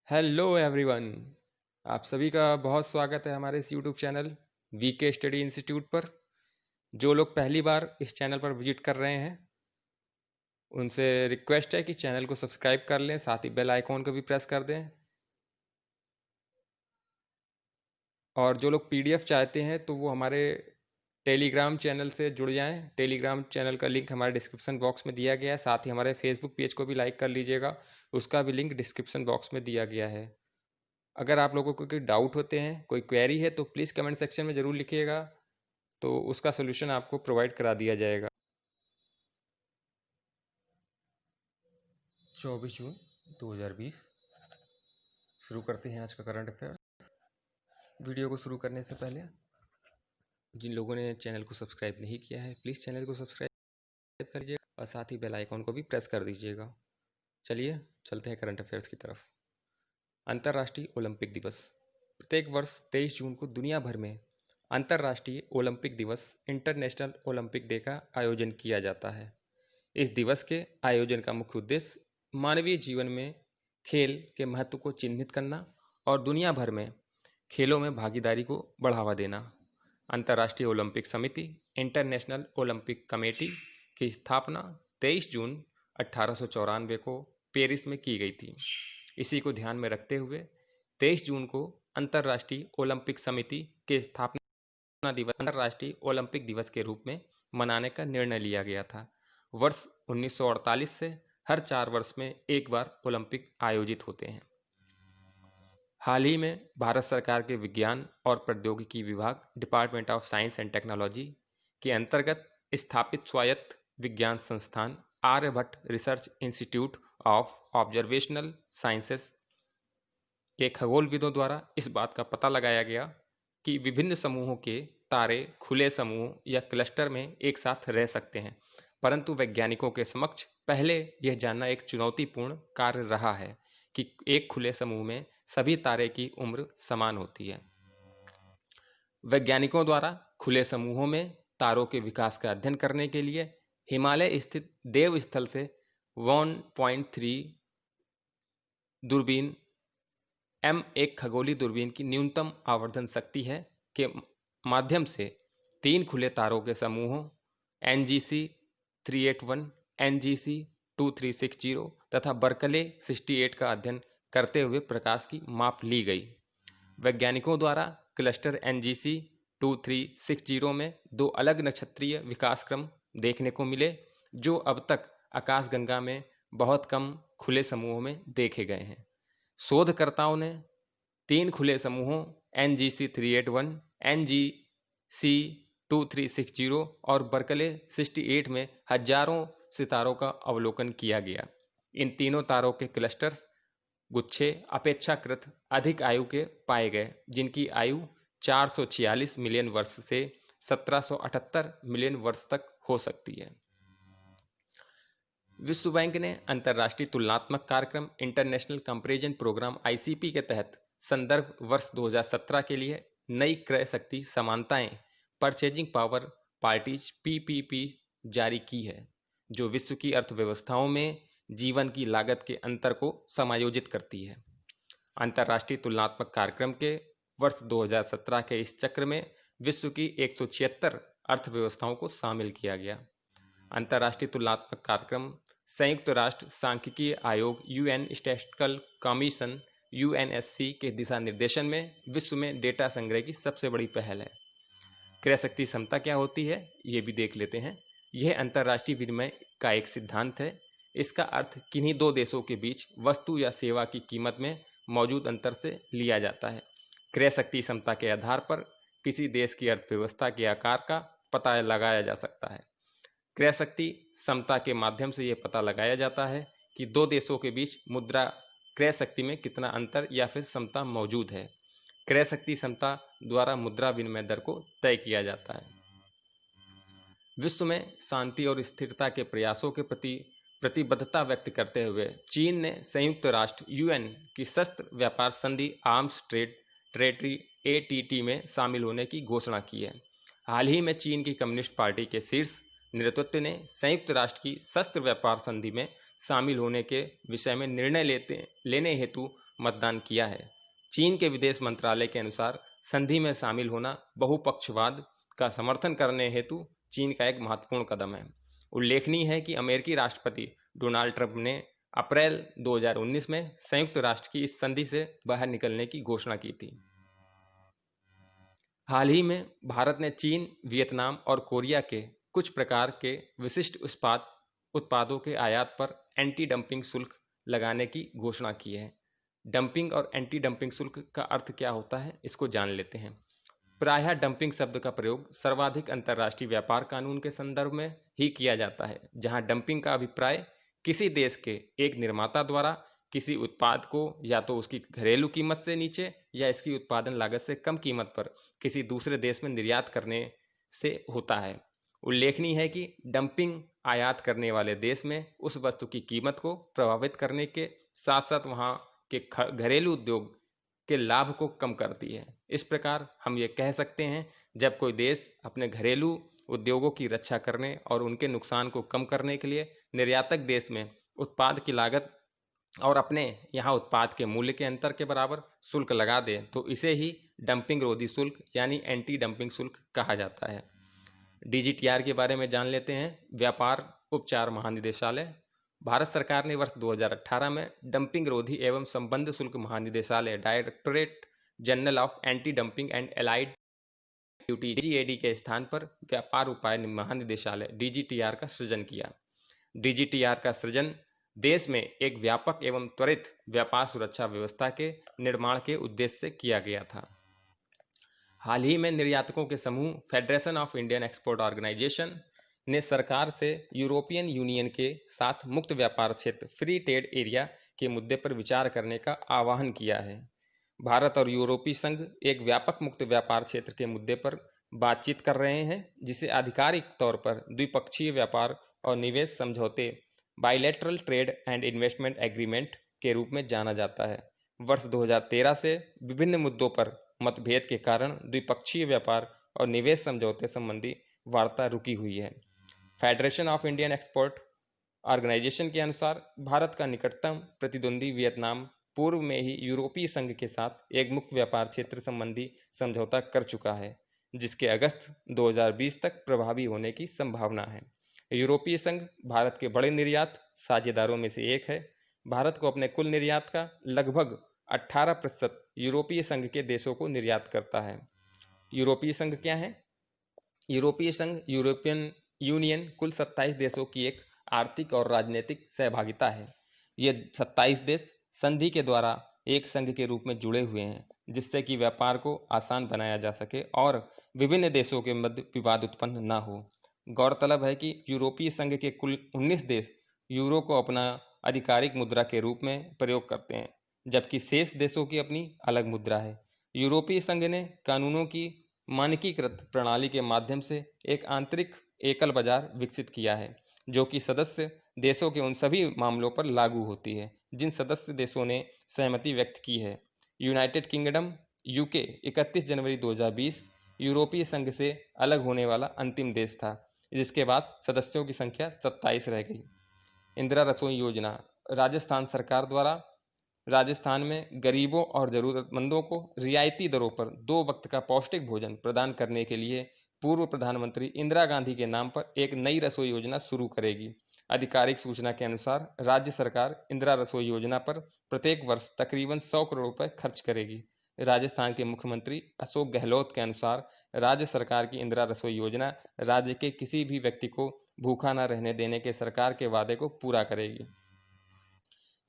Hello everyone. आप सभी का बहुत स्वागत है हमारे इस YouTube channel VK study institute पर। जो लोग पहली बार इस चैनल पर विजिट कर रहे हैं उनसे रिक्वेस्ट है कि चैनल को सब्सक्राइब कर लें, साथ ही बेल आइकॉन को भी प्रेस कर दें। और जो लोग पीडीएफ चाहते हैं तो वो हमारे टेलीग्राम चैनल से जुड़ जाएं। टेलीग्राम चैनल का लिंक हमारे डिस्क्रिप्शन बॉक्स में दिया गया है। साथ ही हमारे फेसबुक पेज को भी लाइक कर लीजिएगा, उसका भी लिंक डिस्क्रिप्शन बॉक्स में दिया गया है। अगर आप लोगों को कोई डाउट होते हैं, कोई क्वेरी है, तो प्लीज़ कमेंट सेक्शन में ज़रूर लिखिएगा, तो उसका सोल्यूशन आपको प्रोवाइड करा दिया जाएगा। 24 जून 2020 शुरू करते हैं आज का करंट अफेयर। वीडियो को शुरू करने से पहले जिन लोगों ने चैनल को सब्सक्राइब नहीं किया है प्लीज़ चैनल को सब्सक्राइब कर लीजिएगा और साथ ही बेल आइकॉन को भी प्रेस कर दीजिएगा। चलिए चलते हैं करंट अफेयर्स की तरफ। अंतर्राष्ट्रीय ओलंपिक दिवस। प्रत्येक वर्ष 23 जून को दुनिया भर में अंतर्राष्ट्रीय ओलंपिक दिवस इंटरनेशनल ओलंपिक डे का आयोजन किया जाता है। इस दिवस के आयोजन का मुख्य उद्देश्य मानवीय जीवन में खेल के महत्व को चिन्हित करना और दुनिया भर में खेलों में भागीदारी को बढ़ावा देना। अंतर्राष्ट्रीय ओलंपिक समिति इंटरनेशनल ओलंपिक कमेटी की स्थापना 23 जून 1894 को पेरिस में की गई थी। इसी को ध्यान में रखते हुए 23 जून को अंतर्राष्ट्रीय ओलंपिक समिति के स्थापना दिवस अंतर्राष्ट्रीय ओलंपिक दिवस के रूप में मनाने का निर्णय लिया गया था। वर्ष 1948 से हर 4 वर्ष में एक बार ओलंपिक आयोजित होते हैं। हाल ही में भारत सरकार के विज्ञान और प्रौद्योगिकी विभाग department of science and technology के अंतर्गत स्थापित स्वायत्त विज्ञान संस्थान Aryabhatta research institute of observational sciences के खगोलविदों द्वारा इस बात का पता लगाया गया कि विभिन्न समूहों के तारे खुले समूह या क्लस्टर में एक साथ रह सकते हैं, परंतु वैज्ञानिकों के समक्ष पहले यह जानना एक चुनौतीपूर्ण कार्य रहा है कि एक खुले समूह में सभी तारे की उम्र समान होती है। वैज्ञानिकों द्वारा खुले समूहों में तारों के विकास का अध्ययन करने के लिए हिमालय स्थित देव स्थल से 1.3 दूरबीन एम एक खगोलीय दूरबीन की न्यूनतम आवर्धन शक्ति है के माध्यम से 3 खुले तारों के समूहों NGC 381, NGC 2360 तथा बर्कले 68 का अध्ययन करते हुए प्रकाश की माप ली गई। वैज्ञानिकों द्वारा क्लस्टर NGC 2360 में 2 अलग नक्षत्रीय विकास क्रम देखने को मिले, जो अब तक आकाशगंगा में बहुत कम खुले समूहों में देखे गए हैं। शोधकर्ताओं ने 3 खुले समूहों NGC 381, NGC 2360 और बर्कले 68 में हजारों सितारों का अवलोकन किया गया। इन तीनों तारों के क्लस्टर्स गुच्छे अपेक्षाकृत अधिक आयु के पाए गए, जिनकी आयु 446 मिलियन वर्ष से 1778 मिलियन वर्ष तक हो सकती है। विश्व बैंक ने अंतर्राष्ट्रीय तुलनात्मक कार्यक्रम इंटरनेशनल कंपैरिजन प्रोग्राम ICP के तहत संदर्भ वर्ष 2017 के लिए नई क्रय शक्ति समानताएं परचेजिंग पावर पार्टीज PPP जारी की है, जो विश्व की अर्थव्यवस्थाओं में जीवन की लागत के अंतर को समायोजित करती है। अंतर्राष्ट्रीय तुलनात्मक कार्यक्रम के वर्ष 2017 के इस चक्र में विश्व की 176 अर्थव्यवस्थाओं को शामिल किया गया। अंतर्राष्ट्रीय तुलनात्मक कार्यक्रम संयुक्त राष्ट्र सांख्यिकीय आयोग UN स्टैटिस्टिकल कमीशन UNSC के दिशा निर्देशन में विश्व में डेटा संग्रह की सबसे बड़ी पहल है। क्रय शक्ति क्षमता क्या होती है, ये भी देख लेते हैं। यह अंतर्राष्ट्रीय विनिमय का एक सिद्धांत है। इसका अर्थ किन्हीं 2 देशों के बीच वस्तु या सेवा की कीमत में मौजूद अंतर से लिया जाता है। क्रय शक्ति क्षमता के आधार पर किसी देश की अर्थव्यवस्था के आकार का पता लगाया जा सकता है। क्रय शक्ति समता के माध्यम से यह पता लगाया जाता है कि 2 देशों के बीच मुद्रा क्रय शक्ति में कितना अंतर या फिर समता मौजूद है। क्रय शक्ति समता द्वारा मुद्रा विनिमय दर को तय किया जाता है। विश्व में शांति और स्थिरता के प्रयासों के प्रति प्रतिबद्धता व्यक्त करते हुए चीन ने संयुक्त राष्ट्र UN की शस्त्र व्यापार संधि आर्म्स ट्रेड ट्रेटरी ATT में शामिल होने की घोषणा की है। हाल ही में चीन की कम्युनिस्ट पार्टी के शीर्ष नेतृत्व ने संयुक्त राष्ट्र की शस्त्र व्यापार संधि में शामिल होने के विषय में निर्णय लेने हेतु मतदान किया है। चीन के विदेश मंत्रालय के अनुसार संधि में शामिल होना बहुपक्षवाद का समर्थन करने हेतु चीन का एक महत्वपूर्ण कदम है। उल्लेखनीय है कि अमेरिकी राष्ट्रपति डोनाल्ड ट्रंप ने अप्रैल 2019 में संयुक्त राष्ट्र की इस संधि से बाहर निकलने की घोषणा की थी। हाल ही में भारत ने चीन, वियतनाम और कोरिया के कुछ प्रकार के विशिष्ट उत्पादों के आयात पर एंटी डंपिंग शुल्क लगाने की घोषणा की है। डंपिंग और एंटी डंपिंग शुल्क का अर्थ क्या होता है, इसको जान लेते हैं। प्रायः डंपिंग शब्द का प्रयोग सर्वाधिक अंतर्राष्ट्रीय व्यापार कानून के संदर्भ में ही किया जाता है, जहां डंपिंग का अभिप्राय किसी देश के एक निर्माता द्वारा किसी उत्पाद को या तो उसकी घरेलू कीमत से नीचे या इसकी उत्पादन लागत से कम कीमत पर किसी दूसरे देश में निर्यात करने से होता है। उल्लेखनीय है कि डंपिंग आयात करने वाले देश में उस वस्तु की कीमत को प्रभावित करने के साथ साथ वहां के घरेलू उद्योग के लाभ को कम करती है। इस प्रकार हम ये कह सकते हैं, जब कोई देश अपने घरेलू उद्योगों की रक्षा करने और उनके नुकसान को कम करने के लिए निर्यातक देश में उत्पाद की लागत और अपने यहाँ उत्पाद के मूल्य के अंतर के बराबर शुल्क लगा दे, तो इसे ही डंपिंग रोधी शुल्क यानी एंटी डंपिंग शुल्क कहा जाता है। डीजीटीआर के बारे में जान लेते हैं। व्यापार उपचार महानिदेशालय। भारत सरकार ने वर्ष 2018 में डंपिंग रोधी एवं संबंध शुल्क महानिदेशालय directorate general of anti dumping and allied duty DGAD के स्थान पर व्यापार उपाय महानिदेशालय डीजीटीआर का सृजन किया। डीजीटीआर का सृजन देश में एक व्यापक एवं त्वरित व्यापार सुरक्षा व्यवस्था के निर्माण के उद्देश्य से किया गया था। हाल ही में निर्यातकों के समूह federation of Indian export organisation ने सरकार से यूरोपियन यूनियन के साथ मुक्त व्यापार क्षेत्र फ्री ट्रेड एरिया के मुद्दे पर विचार करने का आह्वान किया है। भारत और यूरोपीय संघ एक व्यापक मुक्त व्यापार क्षेत्र के मुद्दे पर बातचीत कर रहे हैं, जिसे आधिकारिक तौर पर द्विपक्षीय व्यापार और निवेश समझौते bilateral trade and investment agreement के रूप में जाना जाता है। वर्ष 2013 से विभिन्न मुद्दों पर मतभेद के कारण द्विपक्षीय व्यापार और निवेश समझौते संबंधी वार्ता रुकी हुई है। Federation of Indian export organisation के अनुसार भारत का निकटतम प्रतिद्वंदी वियतनाम पूर्व में ही यूरोपीय संघ के साथ एक मुक्त व्यापार क्षेत्र संबंधी समझौता कर चुका है, जिसके अगस्त 2020 तक प्रभावी होने की संभावना है। यूरोपीय संघ भारत के बड़े निर्यात साझेदारों में से एक है। भारत को अपने कुल निर्यात का लगभग 18% यूरोपीय संघ के देशों को निर्यात करता है। यूरोपीय संघ क्या है? यूरोपीय संघ यूरोपियन यूनियन कुल 27 देशों की एक आर्थिक और राजनीतिक सहभागिता है। ये 27 देश संधि के द्वारा एक संघ के रूप में जुड़े हुए हैं, जिससे कि व्यापार को आसान बनाया जा सके और विभिन्न देशों के मध्य विवाद उत्पन्न न हो। गौरतलब है कि यूरोपीय संघ के कुल 19 देश यूरो को अपना आधिकारिक मुद्रा के रूप में प्रयोग करते हैं, जबकि शेष देशों की अपनी अलग मुद्रा है। यूरोपीय संघ ने कानूनों की मानकीकृत प्रणाली के माध्यम से एक आंतरिक एकल बाजार विकसित किया है, जो कि सदस्य देशों के उन सभी मामलों पर लागू होती है जिन सदस्य देशों ने सहमति व्यक्त की है। यूनाइटेड किंगडम यूके 31 जनवरी 2020 यूरोपीय संघ से अलग होने वाला अंतिम देश था, जिसके बाद सदस्यों की संख्या 27 रह गई। इंदिरा रसोई योजना। राजस्थान सरकार द्वारा राजस्थान में गरीबों और ज़रूरतमंदों को रियायती दरों पर 2 वक्त का पौष्टिक भोजन प्रदान करने के लिए पूर्व प्रधानमंत्री इंदिरा गांधी के नाम पर एक नई रसोई योजना शुरू करेगी। आधिकारिक सूचना के अनुसार राज्य सरकार इंदिरा रसोई योजना पर प्रत्येक वर्ष तकरीबन 100 करोड़ रुपए खर्च करेगी। राजस्थान के मुख्यमंत्री अशोक गहलोत के अनुसार राज्य सरकार की इंदिरा रसोई योजना राज्य के किसी भी व्यक्ति को भूखा न रहने देने के सरकार के वादे को पूरा करेगी।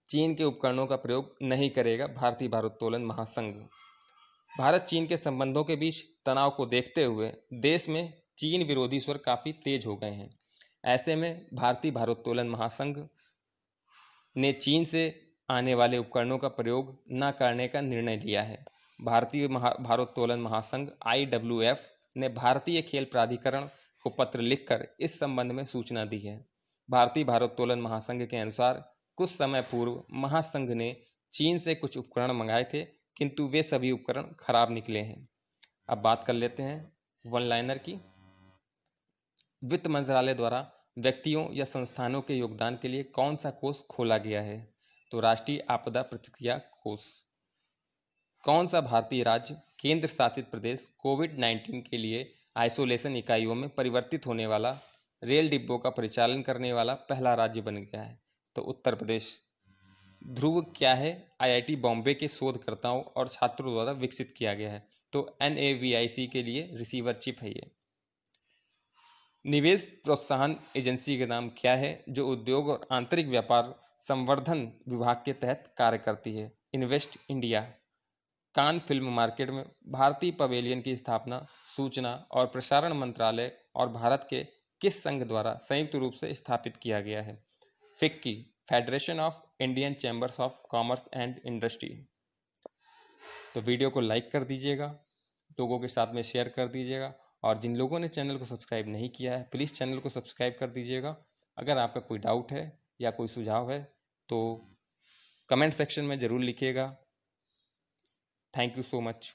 चीन के उपकरणों का प्रयोग नहीं करेगा भारतीय भारोत्तोलन महासंघ। भारत चीन के संबंधों के बीच तनाव को देखते हुए देश में चीन विरोधी स्वर काफ़ी तेज हो गए हैं। ऐसे में भारतीय भारोत्तोलन महासंघ ने चीन से आने वाले उपकरणों का प्रयोग न करने का निर्णय लिया है। भारतीय भारोत्तोलन महासंघ IWF ने भारतीय खेल प्राधिकरण को पत्र लिखकर इस संबंध में सूचना दी है। भारतीय भारोत्तोलन महासंघ के अनुसार कुछ समय पूर्व महासंघ ने चीन से कुछ उपकरण मंगाए थे, किंतु वे सभी उपकरण खराब निकले हैं। अब बात कर लेते हैं वन लाइनर की। वित्त मंत्रालय द्वारा व्यक्तियों या संस्थानों के योगदान के लिए कौन सा कोष खोला गया है? तो राष्ट्रीय आपदा प्रतिक्रिया कोष। कौन सा भारतीय राज्य केंद्र शासित प्रदेश कोविड-19 के लिए आइसोलेशन इकाइयों में परिवर्तित होने वाला रेल डिब्बों का परिचालन करने वाला पहला राज्य बन गया है? तो उत्तर प्रदेश। ध्रुव क्या है? आईआईटी बॉम्बे के शोधकर्ताओं और छात्रों द्वारा विकसित किया गया है। तो NAVIC के लिए रिसीवर चिप है ये। निवेश प्रोत्साहन एजेंसी का नाम क्या है जो उद्योग और आंतरिक व्यापार संवर्धन विभाग के तहत कार्य करती है? Invest India. Cannes film market में भारतीय पवेलियन की स्थापना सूचना और प्रसारण मंत्रालय और भारत के किस संघ द्वारा संयुक्त रूप से स्थापित किया गया है? FICCI, federation of Indian chambers of commerce and industry. तो वीडियो को लाइक कर दीजिएगा, लोगों के साथ में शेयर कर दीजिएगा, और जिन लोगों ने चैनल को सब्सक्राइब नहीं किया है प्लीज़ चैनल को सब्सक्राइब कर दीजिएगा। अगर आपका कोई डाउट है या कोई सुझाव है तो कमेंट सेक्शन में ज़रूर लिखिएगा। Thank you so much.